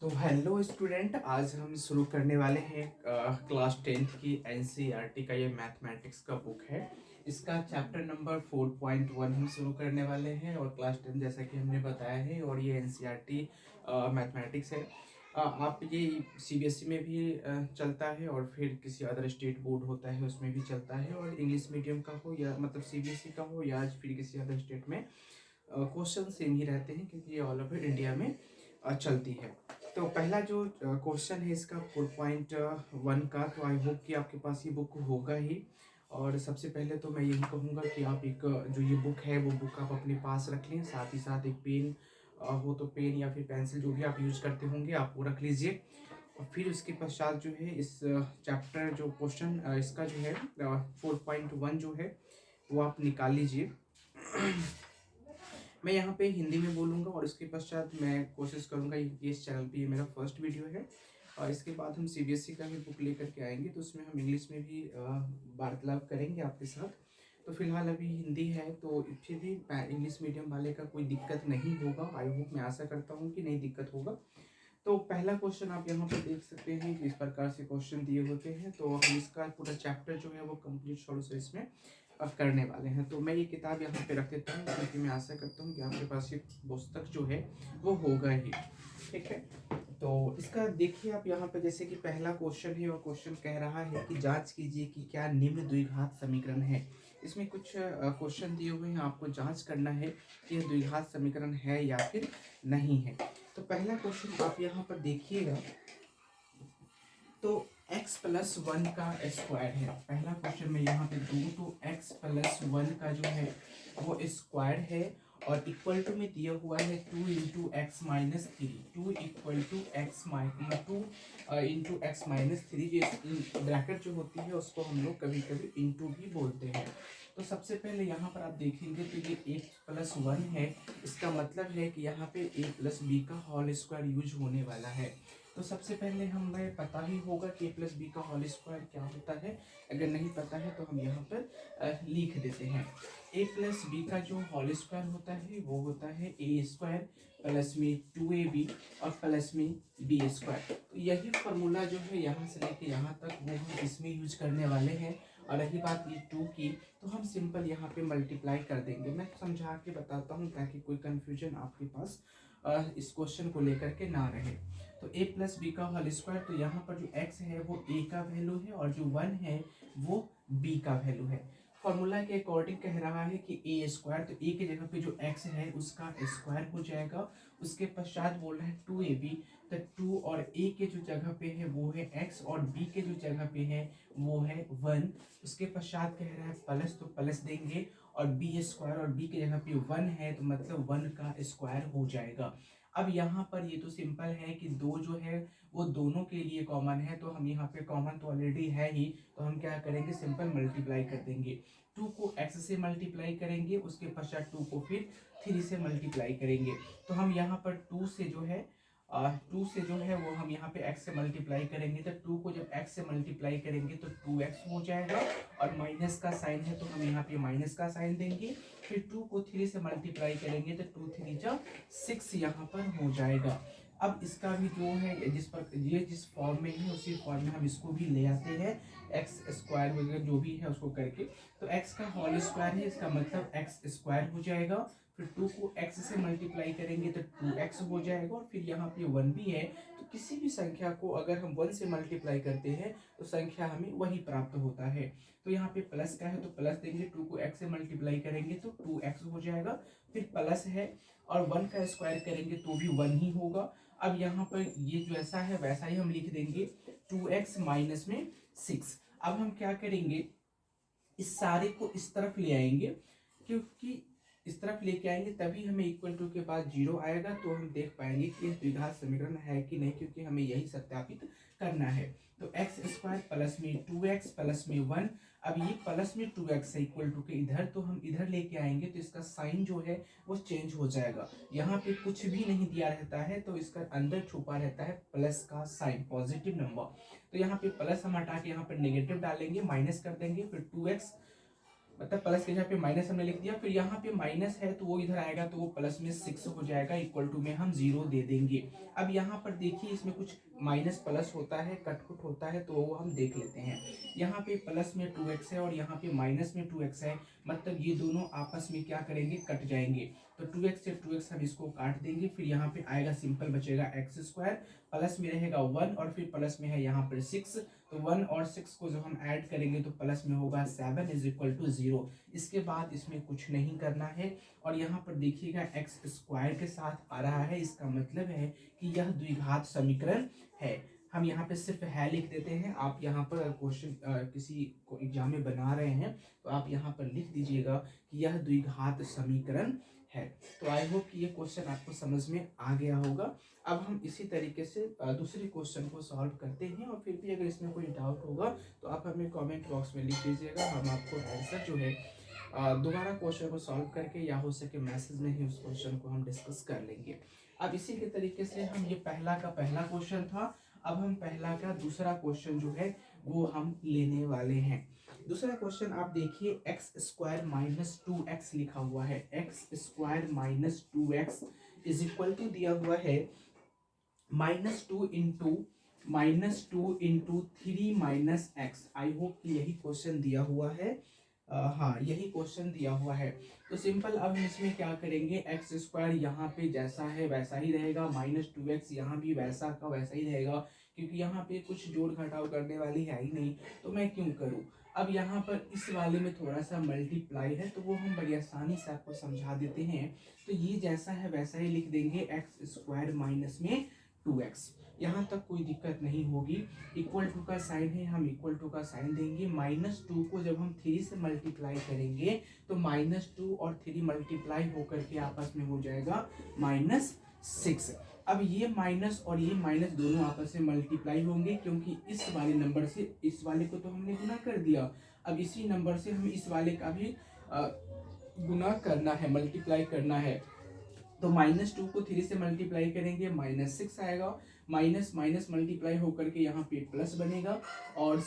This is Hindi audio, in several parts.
तो हेलो स्टूडेंट, आज हम शुरू करने वाले हैं क्लास 10th की एनसीईआरटी का ये मैथमेटिक्स का बुक है। इसका चैप्टर नंबर 4.1 हम शुरू करने वाले हैं और क्लास 10 जैसा कि हमने बताया है और ये एनसीईआरटी मैथमेटिक्स है। आप ये सीबीएसई में भी चलता है और फिर किसी अदर स्टेट बोर्ड होता है उसमें भी चलता है, और इंग्लिश मीडियम का हो या मतलब सीबीएसई का हो या फिर किसी अदर स्टेट में क्वेश्चन सेम ही रहते हैं क्योंकि ये ऑल ओवर इंडिया में चलती है। तो पहला जो क्वेश्चन है इसका 4.1 का, तो आई होप कि आपके पास ये बुक होगा ही। और सबसे पहले तो मैं यही कहूँगा कि आप एक जो ये बुक है वो बुक आप अपने पास रख लें, साथ ही साथ एक पेन हो तो पेन या फिर पेंसिल जो भी आप यूज़ करते होंगे आप वो रख लीजिए। और फिर उसके पश्चात जो है इस चैप्टर जो क्वेश्चन इसका जो है 4.1 जो है वो आप निकाल लीजिए। मैं यहाँ पे हिंदी में बोलूँगा और इसके पश्चात मैं कोशिश करूँगा, ये इस चैनल पे ये मेरा फर्स्ट वीडियो है और इसके बाद हम सीबीएसई का भी बुक लेकर के आएंगे तो उसमें हम इंग्लिश में भी वार्तालाप करेंगे आपके साथ। तो फिलहाल अभी हिंदी है तो फिर भी इंग्लिश मीडियम वाले का कोई दिक्कत नहीं होगा। आई होप, मैं आशा करता हूँ कि नहीं दिक्कत होगा। तो पहला क्वेश्चन आप यहाँ पर देख सकते हैं कि इस प्रकार से क्वेश्चन दिए होते हैं, तो हम इसका पूरा चैप्टर जो है वो कंप्लीट सॉल्यूशन इसमें करने वाले हैं। तो मैं ये किताब यहाँ पे रख देता हूँ क्योंकि मैं आशा करता हूँ कि आपके पास ये पुस्तक जो है वो होगा ही। ठीक है, तो इसका देखिए आप यहाँ पे, जैसे कि पहला क्वेश्चन है और क्वेश्चन कह रहा है कि जांच कीजिए कि क्या निम्न द्विघात समीकरण है। इसमें कुछ क्वेश्चन दिए हुए हैं, आपको जांच करना है कि यह द्विघात समीकरण है या फिर नहीं है। तो पहला क्वेश्चन आप यहाँ पर देखिएगा, तो x प्लस 1 का स्क्वायर है। पहला क्वेश्चन में यहाँ पे दूँ तो x प्लस 1 का जो है वो स्क्वायर है और इक्वल टू में दिया हुआ है 2 into x minus three. 2 equal to x minus 2 into x minus three. जो ब्रैकेट जो होती है उसको हम लोग कभी कभी इंटू भी बोलते हैं। तो सबसे पहले यहाँ पर आप देखेंगे तो ये x प्लस 1 है, इसका मतलब है कि यहाँ पे a प्लस बी का होल स्क्वायर यूज होने वाला है। तो सबसे पहले हमें पता ही होगा कि a प्लस बी का होल स्क्वायर क्या होता है। अगर नहीं पता है तो हम यहाँ पर लिख देते हैं। a प्लस बी का जो होल स्क्वायर होता है वो होता है a स्क्वायर प्लस में 2ab और प्लस में बी स्क्वायर। तो यही फॉर्मूला जो है यहाँ से लेके यहाँ तक वो हम इसमें यूज करने वाले हैं। और रही बात ये 2 की, तो हम सिंपल यहाँ पे मल्टीप्लाई कर देंगे। मैं समझा के बताता हूँ ताकि कोई कंफ्यूजन आपके पास इस क्वेश्चन को लेकर के ना रहे। तो a प्लस बी का होल स्क्वायर, तो यहाँ पर जो x है वो a का वैल्यू है और जो 1 है वो b का वैल्यू है। फॉर्मूला के अकॉर्डिंग कह रहा है कि a स्क्वायर, तो a की जगह पे जो x है उसका स्क्वायर हो जाएगा। उसके पश्चात बोल रहा है 2ab, तो 2 और a के जो जगह पे है वो है x और b के जो जगह पे है वो है 1। उसके पश्चात कह रहा है प्लस, तो प्लस देंगे और बी स्क्वायर और बी की जगह पे 1 है तो मतलब 1 का स्क्वायर हो जाएगा। अब यहाँ पर ये तो सिंपल है कि दो जो है वो दोनों के लिए कॉमन है, तो हम यहाँ पे कॉमन तो ऑलरेडी है ही, तो हम क्या करेंगे, सिंपल मल्टीप्लाई कर देंगे। 2 को x से मल्टीप्लाई करेंगे, उसके पश्चात 2 को फिर 3 से मल्टीप्लाई करेंगे। तो हम यहाँ पर 2 से जो है 2 से जो है वो हम यहाँ पे x से मल्टीप्लाई करेंगे, तो 2 को जब x से मल्टीप्लाई करेंगे तो 2x हो जाएगा और माइनस का साइन है तो हम यहाँ पे माइनस का साइन देंगे। फिर 2 को 3 से मल्टीप्लाई करेंगे तो 2 3 जा 6 यहाँ पर हो जाएगा। अब इसका भी जो है जिस फॉर्म में है उसी फॉर्म में हम इसको भी ले आते हैं, एक्स स्क्वायर वगैरह जो भी है उसको करके। तो x का होल स्क्वायर है, इसका मतलब x स्क्वायर हो जाएगा। फिर 2 को x से मल्टीप्लाई करेंगे तो 2x हो जाएगा और फिर यहाँ पे 1 भी है। तो किसी भी संख्या को अगर हम 1 से मल्टीप्लाई करते हैं तो संख्या हमें वही प्राप्त होता है। तो यहाँ पे प्लस का है तो प्लस देंगे, 2 को x से मल्टीप्लाई करेंगे तो 2x हो जाएगा। फिर प्लस है और 1 का स्क्वायर करेंगे तो भी 1 ही होगा। अब यहाँ पर ये जैसा है वैसा ही हम लिख देंगे 2x माइनस में 6। अब हम क्या करेंगे, इस सारे को इस तरफ ले आएंगे, क्योंकि इस तरफ लेके आएंगे तभी हमें इक्वल टू के बाद 0 आएगा, तो हम देख पाएंगे कि यह द्विघात समीकरण है कि नहीं, क्योंकि हमें यही सत्यापित करना है। तो एक्स स्क्वायर प्लस में 2x प्लस में 1। अब ये प्लस में 2x है इक्वल टू के इधर, तो हम इधर लेके आएंगे तो इसका साइन जो है वो चेंज हो जाएगा। यहाँ पे कुछ भी नहीं दिया रहता है तो इसका अंदर छुपा रहता है प्लस का साइन, पॉजिटिव नंबर। तो यहाँ पे प्लस हम हटा के यहाँ पर नेगेटिव डालेंगे, माइनस कर देंगे, फिर 2x मतलब प्लस के जगह पे माइनस हमने लिख दिया, फिर यहाँ पे माइनस है तो वो इधर आएगा तो वो प्लस में 6 हो जाएगा, इक्वल टू में हम 0 दे देंगे। अब यहाँ पर देखिए इसमें कुछ माइनस प्लस होता है, कटकुट होता है, तो वो हम देख लेते हैं। यहाँ पे प्लस में 2x है और यहाँ पे माइनस में 2x है, मतलब ये दोनों आपस में क्या करेंगे, कट जाएंगे। तो 2x से 2x हम इसको काट देंगे, फिर यहाँ पे आएगा सिंपल बचेगा x स्क्वायर, प्लस में रहेगा 1 और फिर प्लस में है यहाँ पर 6, तो 1 और 6 को जब हम ऐड करेंगे तो प्लस में होगा 7 इज इक्वल टू 0। इसके बाद इसमें कुछ नहीं करना है। और यहाँ पर देखिएगा x स्क्वायर के साथ आ रहा है, इसका मतलब है कि यह द्विघात समीकरण है। हम यहाँ पे सिर्फ है लिख देते हैं। आप यहाँ पर क्वेश्चन किसी को एग्जाम में बना रहे हैं तो आप यहाँ पर लिख दीजिएगा कि यह द्विघात समीकरण है। तो आई होप कि ये क्वेश्चन आपको समझ में आ गया होगा। अब हम इसी तरीके से दूसरे क्वेश्चन को सॉल्व करते हैं, और फिर भी अगर इसमें कोई डाउट होगा तो आप हमें कमेंट बॉक्स में लिख दीजिएगा, हम आपको आंसर जो है दोबारा क्वेश्चन को सॉल्व करके या हो सके मैसेज में ही उस क्वेश्चन को हम डिस्कस कर लेंगे। अब इसी के तरीके से हम ये पहला का पहला क्वेश्चन था, अब हम पहला का दूसरा क्वेश्चन जो है वो हम लेने वाले हैं। दूसरा क्वेश्चन आप देखिए, एक्स स्क्वायर माइनस 2x लिखा हुआ है, x square minus 2x is equal to दिया हुआ है -2 into 3 minus x. I hope कि यही क्वेश्चन दिया हुआ है। हाँ यही क्वेश्चन दिया हुआ है। तो सिंपल अब हम इसमें क्या करेंगे, एक्स स्क्वायर यहाँ पे जैसा है वैसा ही रहेगा, -2x यहाँ भी वैसा का वैसा ही रहेगा, क्योंकि यहाँ पे कुछ जोड़ घटाव करने वाली है ही नहीं, तो मैं क्यों करूँ। अब यहाँ पर इस वाले में थोड़ा सा मल्टीप्लाई है तो वो हम बड़ी आसानी से आपको समझा देते हैं। तो ये जैसा है वैसा ही लिख देंगे, एक्स स्क्वायर माइनस में 2x, यहाँ तक कोई दिक्कत नहीं होगी। इक्वल टू का साइन है, हम इक्वल टू का साइन देंगे। -2 को जब हम 3 से मल्टीप्लाई करेंगे तो -2 और 3 मल्टीप्लाई होकर के आपस में हो जाएगा -6। अब ये माइनस और ये माइनस दोनों आपस में मल्टीप्लाई होंगे, क्योंकि इस वाले नंबर से इस वाले को तो हमने गुना कर दिया, अब इसी नंबर से हमें इस वाले का भी गुना करना है, मल्टीप्लाई करना है। तो -2 को 3 से मल्टीप्लाई करेंगे -6 आएगा, माइनस माइनस मल्टीप्लाई होकर के यहाँ पे प्लस बनेगा, और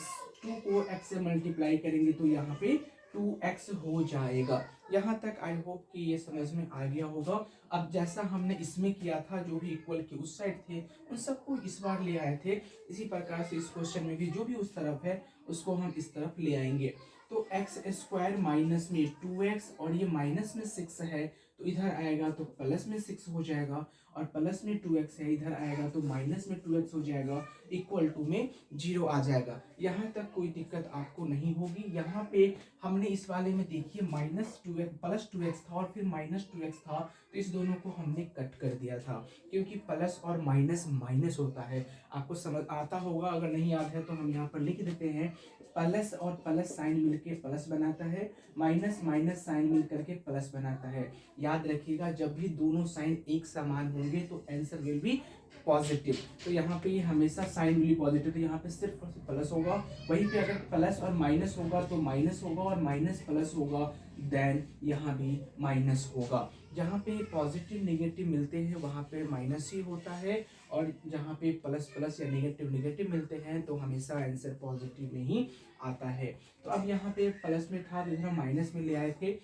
2 को x से मल्टीप्लाई करेंगे तो यहाँ पे 2x हो जाएगा। यहाँ तक आई होप कि ये समझ में आ गया होगा। अब जैसा हमने इसमें किया था, जो भी इक्वल के उस साइड थे उन सबको इस बार ले आए थे, इसी प्रकार से इस क्वेश्चन में भी जो भी उस तरफ है उसको हम इस तरफ ले आएंगे। तो एक्स स्क्वायर माइनस में 2x और ये माइनस में 6 है, तो इधर आएगा तो प्लस में 6 हो जाएगा, और प्लस में 2x है, इधर आएगा तो माइनस में 2x हो जाएगा, इक्वल टू में 0 आ जाएगा। यहाँ तक कोई दिक्कत आपको नहीं होगी। यहाँ पे हमने इस वाले में देखिए -2x प्लस 2x था और फिर -2x था, तो इस दोनों को हमने कट कर दिया था, क्योंकि प्लस और माइनस माइनस होता है। आपको समझ आता होगा, अगर नहीं याद है तो हम यहाँ पर लिख देते हैं, प्लस और प्लस साइन मिलके प्लस बनाता है, माइनस माइनस साइन मिल करके प्लस बनाता है। याद रखिएगा, जब भी दोनों साइन एक समान होंगे तो आंसर विल बी पॉजिटिव। तो यहाँ पे हमेशा साइन विल बी पॉजिटिव, तो यहाँ पे सिर्फ प्लस होगा। वहीं पे अगर प्लस और माइनस होगा तो माइनस होगा, और माइनस प्लस होगा देन यहाँ भी माइनस होगा। जहाँ पे पॉजिटिव नेगेटिव मिलते हैं वहाँ पे माइनस ही होता है, और जहाँ पे प्लस प्लस या नेगेटिव नेगेटिव मिलते हैं तो हमेशा आंसर पॉजिटिव में ही आता है। तो अब यहाँ पे प्लस में था तो इधर माइनस में ले आए थे,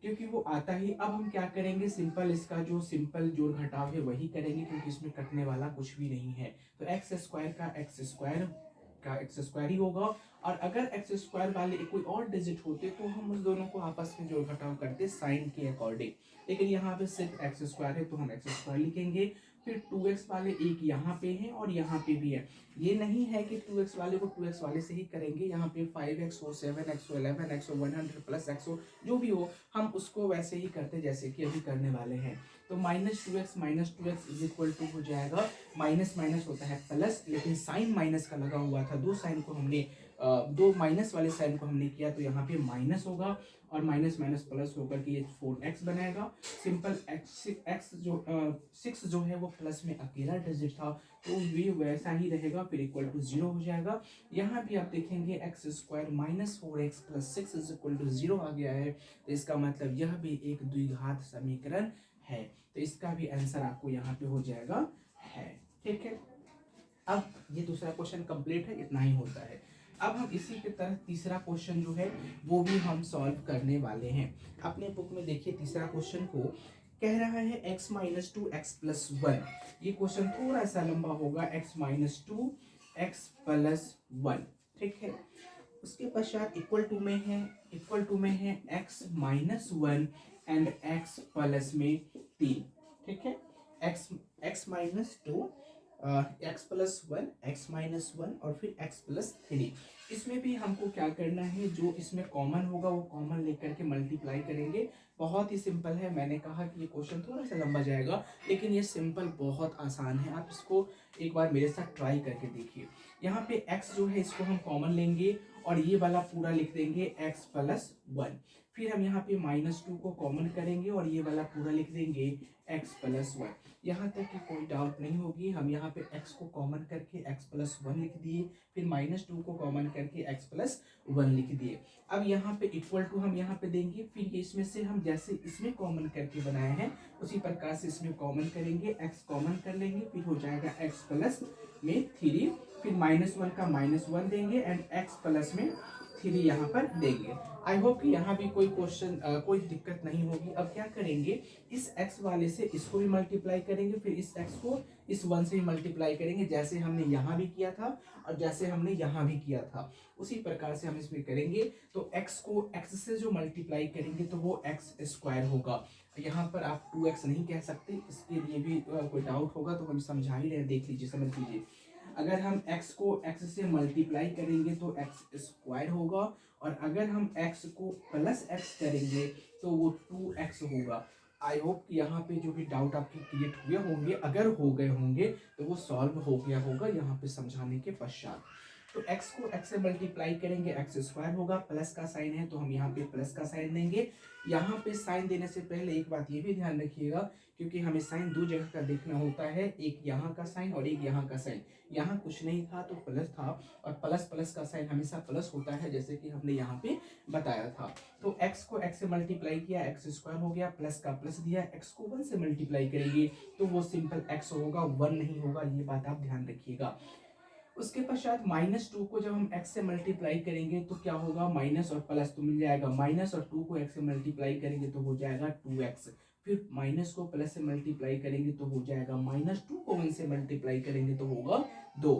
क्योंकि वो आता ही। अब हम क्या करेंगे, सिंपल इसका जो सिंपल जोड़ घटाव है वही करेंगे, क्योंकि इसमें कटने वाला कुछ भी नहीं है। तो एक्स स्क्वायर ही होगा, और अगर एक्स स्क्वायर वाले कोई और डिजिट होते तो हम उस दोनों को आपस में जोड़ घटाव करते साइन के अकॉर्डिंग, लेकिन यहाँ पे सिर्फ एक्स स्क्वायर है तो हम एक्स स्क्वायर लिखेंगे। फिर 2x वाले एक यहाँ पे हैं और यहाँ पे भी है, ये नहीं है कि 2x वाले को 2x वाले से ही करेंगे। यहाँ पे 5x हो, 7x हो, 11x हो, 100 प्लस x हो, जो भी हो हम उसको वैसे ही करते जैसे कि अभी करने वाले हैं। तो -2x इज इक्वल टू हो जाएगा, माइनस माइनस होता है प्लस, लेकिन साइन माइनस का लगा हुआ था, दो साइन को हमने दो माइनस वाले साइन को हमने किया, तो यहाँ पे माइनस होगा, और माइनस माइनस प्लस होकर के ये 4x बनाएगा। सिंपल x जो 6 जो है वो प्लस में अकेला डिजिट था, तो ये वैसा ही रहेगा, फिर इक्वल टू 0 हो जाएगा। यहाँ भी आप देखेंगे x square -4x plus 6 is equal to 0 आ गया है, तो इसका मतलब यह भी एक द्विघात समीकरण है, तो इसका भी आंसर आपको यहाँ पे हो जाएगा है। ठीक है, अब ये दूसरा क्वेश्चन कंप्लीट है, इतना ही होता है। अब हम इसी की तरह तीसरा क्वेश्चन जो है वो भी हम सॉल्व करने वाले हैं। अपने बुक में देखिए तीसरा क्वेश्चन को कह रहा है x minus two x plus one. ये क्वेश्चन थोड़ा सा लंबा होगा, x minus two x plus one, ठीक है। उसके पश्चात इक्वल टू में है x minus one and x plus में तीन, ठीक है। x minus two x plus one, x minus one और फिर x प्लस थ्री। इसमें भी हमको क्या करना है, जो इसमें कॉमन होगा वो कॉमन लेकर के मल्टीप्लाई करेंगे। बहुत ही सिंपल है। मैंने कहा कि ये क्वेश्चन थोड़ा सा लंबा जाएगा, लेकिन ये सिंपल बहुत आसान है। आप इसको एक बार मेरे साथ ट्राई करके देखिए। यहाँ पे x जो है इसको हम कॉमन लेंगे और ये वाला पूरा लिख देंगे x प्लस वन। फिर हम यहाँ पे माइनस टू को कॉमन करेंगे और ये वाला पूरा लिख देंगे x प्लस वन। यहाँ तक कि कोई डाउट नहीं होगी। हम यहाँ पे x को कॉमन करके x प्लस वन लिख दिए, फिर माइनस टू को कॉमन करके x प्लस वन लिख दिए। अब यहाँ पे इक्वल टू हम यहाँ पे देंगे, फिर इसमें से हम जैसे इसमें कॉमन करके बनाए हैं उसी प्रकार से इसमें कॉमन करेंगे, x कॉमन कर लेंगे, फिर हो जाएगा x प्लस में थ्री, फिर माइनस वन का माइनस वन देंगे एंड x प्लस में थ्री यहाँ पर देंगे। आई होप कि यहाँ भी कोई क्वेश्चन कोई दिक्कत नहीं होगी। अब क्या करेंगे, इस x वाले से इसको भी मल्टीप्लाई करेंगे, फिर इस x को इस वन से भी मल्टीप्लाई करेंगे, जैसे हमने यहाँ भी किया था और जैसे हमने यहाँ भी किया था उसी प्रकार से हम इसमें करेंगे। तो x को x से जो मल्टीप्लाई करेंगे तो वो x स्क्वायर होगा। यहाँ पर आप 2x नहीं कह सकते, इसके लिए भी कोई डाउट होगा तो हम समझा ही रहे, देख लीजिए, समझ लीजिए। अगर हम x को x से मल्टीप्लाई करेंगे तो x स्क्वायर होगा, और अगर हम x को प्लस x करेंगे तो वो 2x होगा। आई होप कि यहाँ पे जो भी डाउट आपके क्रिएट हुए होंगे, अगर हो गए होंगे तो वो सॉल्व हो गया होगा यहाँ पे समझाने के पश्चात। तो x को x से मल्टीप्लाई करेंगे, x स्क्वायर होगा, प्लस का साइन है तो हम यहाँ पे प्लस का साइन देंगे। यहाँ पे साइन देने से पहले एक बात ये भी ध्यान रखिएगा, क्योंकि हमें साइन दो जगह का देखना होता है, एक यहाँ का साइन और एक यहाँ का साइन। यहाँ कुछ नहीं था तो प्लस था, और प्लस प्लस का साइन हमेशा प्लस होता है, जैसे कि हमने यहाँ पे बताया था। तो x को x से मल्टीप्लाई किया, x स्क्वायर हो गया, प्लस का प्लस दिया, x को 1 से मल्टीप्लाई करेंगे तो वो सिंपल x होगा, 1 नहीं होगा, ये बात आप ध्यान रखिएगा। उसके पश्चात माइनस टू को जब हम x से मल्टीप्लाई करेंगे तो क्या होगा, माइनस और प्लस तो मिल जाएगा, माइनस और टू को x से मल्टीप्लाई करेंगे तो हो जाएगा 2x, फिर माइनस को प्लस से मल्टीप्लाई करेंगे तो हो जाएगा माइनस, टू को 1 से मल्टीप्लाई करेंगे तो होगा 2।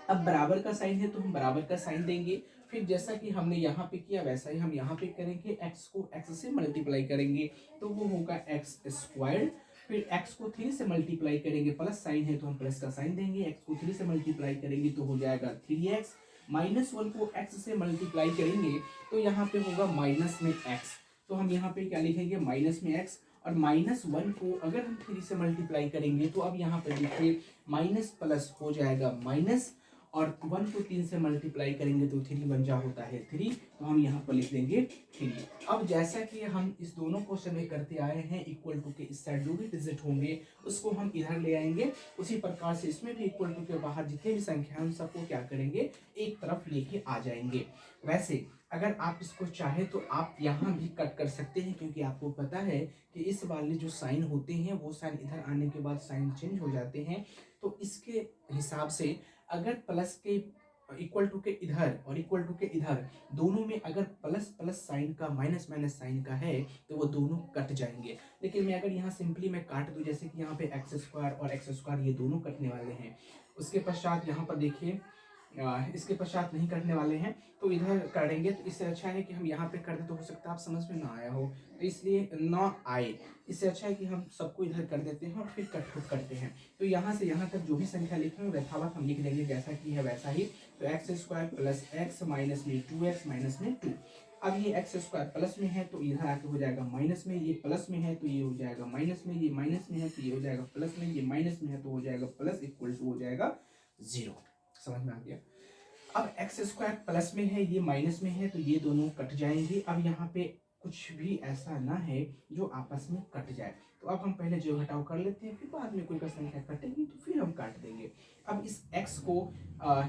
अब बराबर का साइन है तो हम बराबर का साइन देंगे, फिर जैसा कि हमने यहाँ पे किया वैसा ही हम यहाँ पे करेंगे, x को x से मल्टीप्लाई करेंगे तो वो होगा x स्क्वायर्ड, फिर x को 3 से मल्टीप्लाई करेंगे, प्लस साइन है तो हम प्लस का साइन देंगे, x को 3 से मल्टीप्लाई करेंगे तो हो जाएगा 3x, माइनस 1 को x से मल्टीप्लाई करेंगे तो यहाँ पे होगा माइनस में x, तो हम यहाँ पे क्या लिखेंगे, माइनस में x, और माइनस 1 को अगर हम 3 से मल्टीप्लाई करेंगे तो अब यहाँ पर देखिए माइनस प्लस हो जाएगा माइनस, और 1 को 3 से मल्टीप्लाई करेंगे तो 3 बन जा होता है 3, तो हम यहाँ पर लिख देंगे 3। अब जैसा कि हम इस दोनों क्वेश्चन में करते आए हैं, इक्वल टू के इस साइड जो भी डिजिट होंगे उसको हम इधर ले आएंगे, उसी प्रकार से इसमें भी इक्वल टू के बाहर जितने भी संख्या हम सबको क्या करेंगे, एक तरफ लेके आ जाएंगे। वैसे अगर आप इसको चाहे तो आप यहाँ भी कट कर सकते हैं, क्योंकि आपको पता है कि इस वाले जो साइन होते हैं वो साइन इधर आने के बाद साइन चेंज हो जाते हैं। तो इसके हिसाब से अगर प्लस के इक्वल टू के इधर और इक्वल टू के इधर दोनों में अगर प्लस प्लस साइन का माइनस माइनस साइन का है तो वो दोनों कट जाएंगे। लेकिन मैं अगर यहाँ सिंपली मैं काट दूं, जैसे कि यहाँ पे एक्स स्क्वायर और एक्स स्क्वायर ये दोनों कटने वाले हैं, उसके पश्चात यहाँ पर देखिए इसके पश्चात नहीं करने वाले हैं तो इधर करेंगे, तो इससे अच्छा है कि हम यहाँ पे कर दें, तो हो सकता है आप समझ में ना आया हो, तो इसलिए ना आए, इससे अच्छा है कि हम सबको इधर कर देते हैं और फिर कट खुद करते हैं। तो यहाँ से यहाँ तक जो भी संख्या लिखे हैं यथावत हम लिख देंगे जैसा कि है वैसा ही। तो x square plus x minus में 2x माइनस में 2। अब ये एक्स स्क्वायर प्लस में है तो इधर आके हो जाएगा माइनस में, ये प्लस में है तो ये हो जाएगा माइनस में, ये माइनस में है तो ये हो जाएगा प्लस में, ये माइनस में है तो हो जाएगा प्लस, इक्वल टू हो जाएगा 0। समझ में आ गया। अब एक्स स्क्वायर प्लस में है, ये माइनस में है तो ये दोनों कट जाएंगे। अब यहाँ पे कुछ भी ऐसा ना है जो आपस में कट जाए, तो अब हम पहले जो घटाव कर लेते हैं, फिर बाद में कोई का संख्या कटेगी तो फिर हम काट देंगे। अब इस x को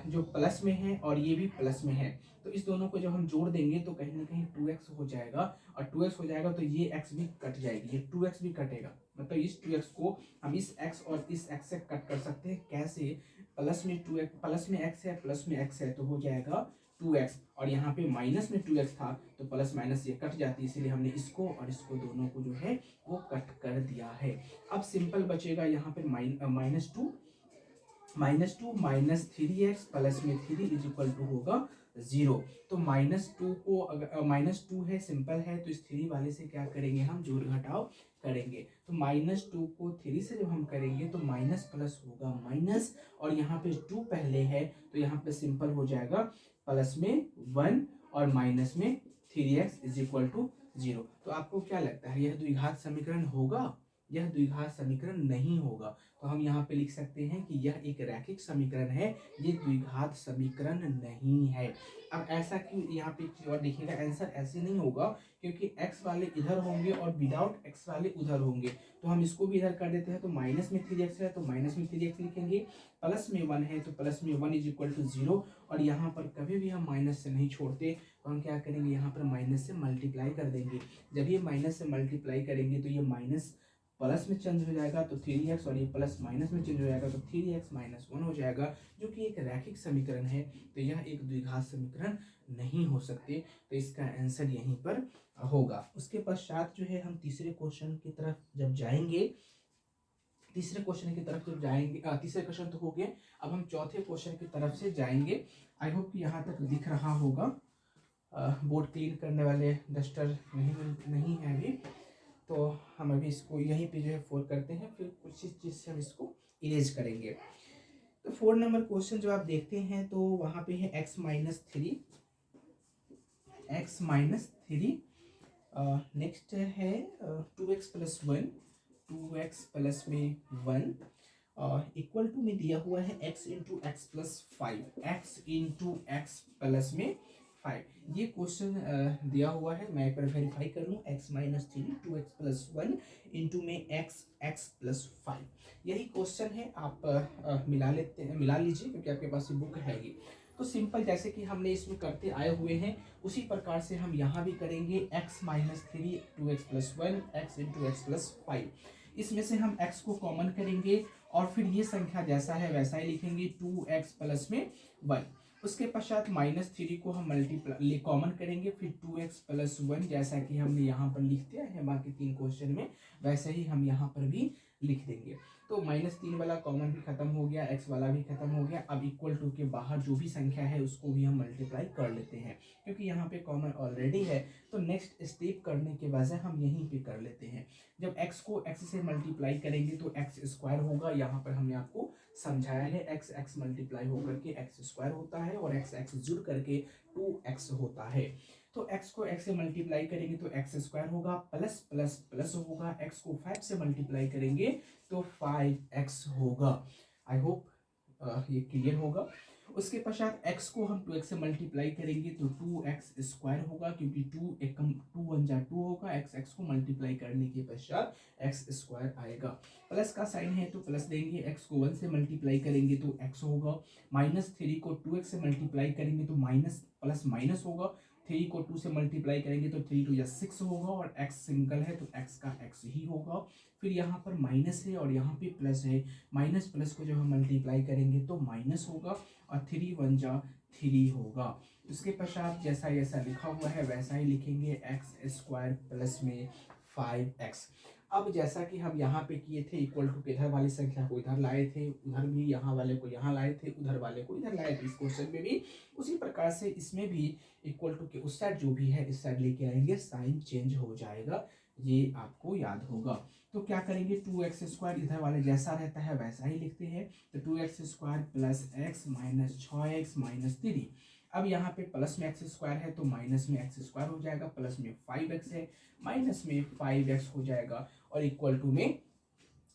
जो प्लस में है और ये भी प्लस में है, तो इस दोनों को जब हम जोड़ देंगे तो कहीं ना कहीं 2x हो जाएगा, और 2x हो जाएगा तो ये x भी कट जाएगी, ये 2x भी कटेगा, मतलब इस 2x को हम इस x और इस x से कट कर सकते हैं। कैसे, प्लस में 2x, प्लस में x है, प्लस में x है तो हो जाएगा 2x, और यहाँ पे माइनस में 2x था तो प्लस माइनस ये कट जाती है, इसलिए हमने इसको और इसको दोनों को जो है वो कट कर दिया है। अब सिंपल बचेगा यहाँ पे -2 माइनस 3x प्लस में 3 इज इक्वल टू होगा 0। तो -2 को अगर -2 है, सिंपल है, तो इस 3 वाले से क्या करेंगे, हम जोड़ घटाव करेंगे। तो -2 को 3 से जब हम करेंगे तो माइनस प्लस होगा माइनस, और यहाँ पे 2 पहले है तो यहाँ पे सिंपल हो जाएगा प्लस में 1 और माइनस में 3x इज इक्वल टू 0। तो आपको क्या लगता है, यह द्विघात समीकरण होगा? यह द्विघात समीकरण नहीं होगा। तो हम यहाँ पे लिख सकते हैं कि यह एक रैखिक समीकरण है, ये द्विघात समीकरण नहीं है। अब ऐसा क्यों, यहाँ पे एक चीज और देखिएगा, आंसर ऐसे नहीं होगा क्योंकि x वाले इधर होंगे और विदाउट x वाले उधर होंगे। तो हम इसको भी इधर कर देते हैं, तो माइनस में 3x है तो माइनस में 3x लिखेंगे, प्लस में 1 है तो प्लस में 1 इज इक्वल टू 0। और यहाँ पर कभी भी हम माइनस से नहीं छोड़ते, तो हम क्या करेंगे, यहाँ पर माइनस से मल्टीप्लाई कर देंगे। जब ये माइनस से मल्टीप्लाई करेंगे तो ये माइनस प्लस में चेंज हो जाएगा तो 3x, और ये प्लस माइनस में चेंज हो जाएगा तो 3x माइनस 1 हो जाएगा, जो कि एक रैखिक समीकरण है। तो यह एक द्विघात समीकरण नहीं हो सकते, तो इसका आंसर यहीं पर होगा। उसके पश्चात जो है हम तीसरे क्वेश्चन की तरफ जब जाएंगे, तीसरे क्वेश्चन की तरफ जब जाएंगे, तीसरे क्वेश्चन तो हो गए, अब हम चौथे क्वेश्चन की तरफ से जाएंगे। आई होप कि यहाँ तक दिख रहा होगा। बोर्ड क्लीन करने वाले डस्टर नहीं है अभी, तो हम अभी इसको यहीं पे जो है 4 करते हैं, फिर कुछ इस चीज़ से हम इसको इरेज करेंगे। तो 4 नंबर क्वेश्चन जो आप देखते हैं तो वहाँ पे है x माइनस 3, नेक्स्ट है 2x प्लस 1, 2x प्लस में 1 इक्वल टू में दिया हुआ है x into x plus 5, x into x plus में 5। ये क्वेश्चन दिया हुआ है, मैं एक बार वेरीफाई कर लूँ। x minus 3 2x plus 1 into में x प्लस 5, यही क्वेश्चन है। आप मिला लीजिए क्योंकि आपके पास ये बुक है ये। तो सिंपल जैसे कि हमने इसमें करते आए हुए हैं उसी प्रकार से हम यहाँ भी करेंगे। x minus 3 2x plus 1 x into x plus 5, इसमें से हम x को कॉमन करेंगे और फिर ये संख्या जैसा है वैसा ही लिखेंगे 2x प्लस में 1। उसके पश्चात माइनस 3 को हम मल्टीप्लाई कॉमन करेंगे, फिर 2x प्लस 1 जैसा कि हमने यहाँ पर लिख दिया है बाकी 3 क्वेश्चन में, वैसे ही हम यहाँ पर भी लिख देंगे। तो -3 वाला कॉमन भी खत्म हो गया, x वाला भी खत्म हो गया। अब इक्वल टू के बाहर जो भी संख्या है उसको भी हम मल्टीप्लाई कर लेते हैं, क्योंकि यहाँ पे कॉमन ऑलरेडी है। तो नेक्स्ट स्टेप करने के बजाय हम यहीं पे कर लेते हैं। जब x को x से मल्टीप्लाई करेंगे तो x स्क्वायर होगा। यहाँ पर हमने आपको समझाया है x मल्टीप्लाई होकर के x स्क्वायर होता है और x जुड़ करके 2x होता है। तो x को x से मल्टीप्लाई करेंगे तो x स्क्वायर होगा, प्लस प्लस प्लस होगा, x को 5 से मल्टीप्लाई करेंगे तो 5x होगा। आई होप ये क्लियर होगा। उसके पश्चात x को हम 2x से मल्टीप्लाई करेंगे तो 2x स्क्वायर होगा, क्योंकि 2 1 जा 2 होगा, x को मल्टीप्लाई करने के पश्चात x स्क्वायर आएगा। प्लस का साइन है तो प्लस देंगे, x को 1 से मल्टीप्लाई करेंगे तो x होगा, -3 को 2x से मल्टीप्लाई करेंगे तो माइनस प्लस माइनस होगा, 3 को 2 से मल्टीप्लाई करेंगे तो 3 2 या 6 होगा, और x सिंगल है तो x का x ही होगा। फिर यहाँ पर माइनस है और यहाँ पे प्लस है, माइनस प्लस को जब हम मल्टीप्लाई करेंगे तो माइनस होगा, और 3 1 जा 3 होगा। उसके पश्चात जैसा जैसा लिखा हुआ है वैसा ही लिखेंगे, x स्क्वायर प्लस में 5x। अब जैसा कि हम यहाँ पे किए थे, इक्वल टू के इधर वाली संख्या को इधर लाए थे, उधर भी यहाँ वाले को यहाँ लाए थे, उधर वाले को इधर लाए थे, इस क्वेश्चन में भी उसी प्रकार से इसमें भी इक्वल टू के उस साइड जो भी है इस साइड लेके आएंगे, साइन चेंज हो जाएगा, ये आपको याद होगा। तो क्या करेंगे, 2x स्क्वायर इधर वाले जैसा रहता है वैसा ही लिखते हैं, तो 2x square plus x minus 6x minus 3। अब यहाँ पे प्लस में x स्क्वायर है तो माइनस में x स्क्वायर हो जाएगा, प्लस में 5x है माइनस में 5x हो जाएगा, और इक्वल टू में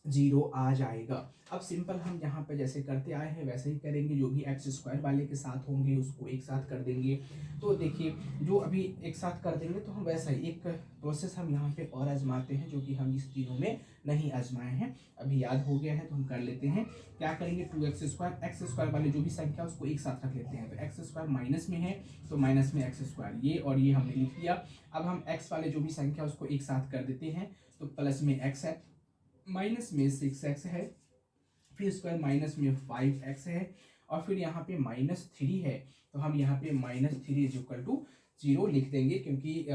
0 आ जाएगा। अब सिंपल हम यहाँ पे जैसे करते आए हैं वैसे ही करेंगे, जो भी x स्क्वायर वाले के साथ होंगे उसको एक साथ कर देंगे। तो देखिए जो अभी एक साथ कर देंगे तो हम वैसा ही एक प्रोसेस हम यहाँ पे और आजमाते हैं, जो कि हम इस तीनों में नहीं आजमाए हैं। अभी याद हो गया है तो हम कर लेते हैं। क्या करेंगे, 2x स्क्वायर वाले जो भी संख्या उसको एक साथ रख लेते हैं। तो x स्क्वायर माइनस में है तो माइनस में x स्क्वायर, ये और ये हमने लिख दिया। अब हम x वाले जो भी संख्या उसको एक साथ कर देते हैं, तो प्लस में x है, माइनस में 6x है, फिर स्क्वायर माइनस में 5x है, और फिर यहाँ पे -3 है, तो हम यहाँ पे -3 इज इक्वल टू 0 लिख देंगे, क्योंकि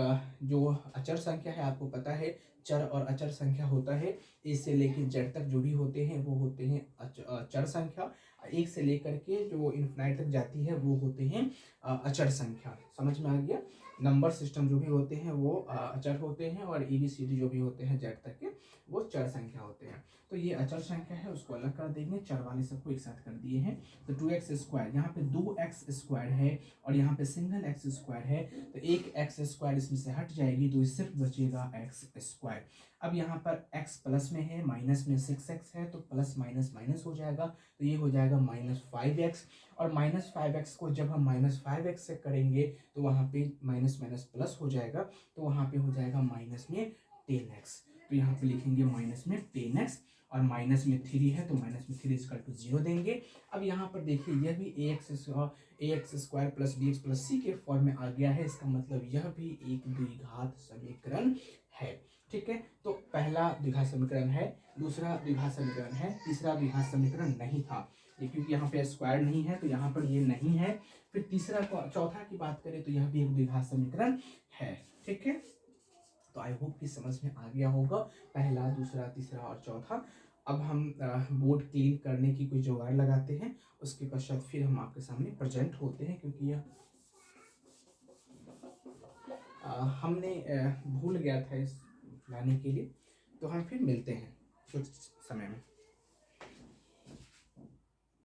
जो अचर संख्या है आपको पता है चर और अचर संख्या होता है, एक से लेकर जेड तक जो भी होते हैं वो होते हैं चर संख्या, एक से लेकर के जो इन्फिनाइट तक जाती है वो होते हैं अचर संख्या। समझ में आ गया? नंबर सिस्टम जो भी होते हैं वो अचर होते हैं, और ABCD जो भी होते हैं जेड तक के वो चर संख्या होते हैं। तो ये अचर संख्या है, उसको अलग कर देंगे, चर वाले सबको एक साथ कर दिए हैं। तो 2x स्क्वायर, यहाँ पे 2x स्क्वायर है और यहाँ पे सिंगल x स्क्वायर है, तो एक x स्क्वायर इसमें से हट जाएगी, तो सिर्फ बचेगा x स्क्वायर। अब यहाँ पर x प्लस में है, माइनस में 6x है, तो प्लस माइनस माइनस हो जाएगा, तो ये हो जाएगा -5x, और -5x को जब हम -5x से करेंगे तो वहाँ पे माइनस माइनस प्लस हो जाएगा, तो वहाँ पे हो जाएगा माइनस में 10x, तो यहाँ पे लिखेंगे माइनस में 10x, और माइनस में 3 है तो माइनस में 3 इक्वल टू 0 देंगे। अब यहाँ पर देखिए यह भी ax square plus bx plus c के फॉर्म में आ गया है, इसका मतलब यह भी एक द्विघात समीकरण है। ठीक है, तो पहला द्विघात समीकरण है, दूसरा द्विघात समीकरण है, तीसरा द्विघात समीकरण नहीं था ये, क्योंकि यहाँ पे स्क्वायर नहीं है तो यहाँ पर ये नहीं है। फिर तीसरा चौथा की बात करें तो यह भी एक द्विघात समीकरण है। ठीक है, तो आई होप कि समझ में आ गया होगा पहला, दूसरा, तीसरा और चौथा। अब हम बोर्ड क्लीन करने की कोई जुगाड़ लगाते हैं, उसके पश्चात फिर हम आपके सामने प्रेजेंट होते हैं, क्योंकि यह हमने भूल गया था इस लाने के लिए, तो हम फिर मिलते हैं कुछ समय में।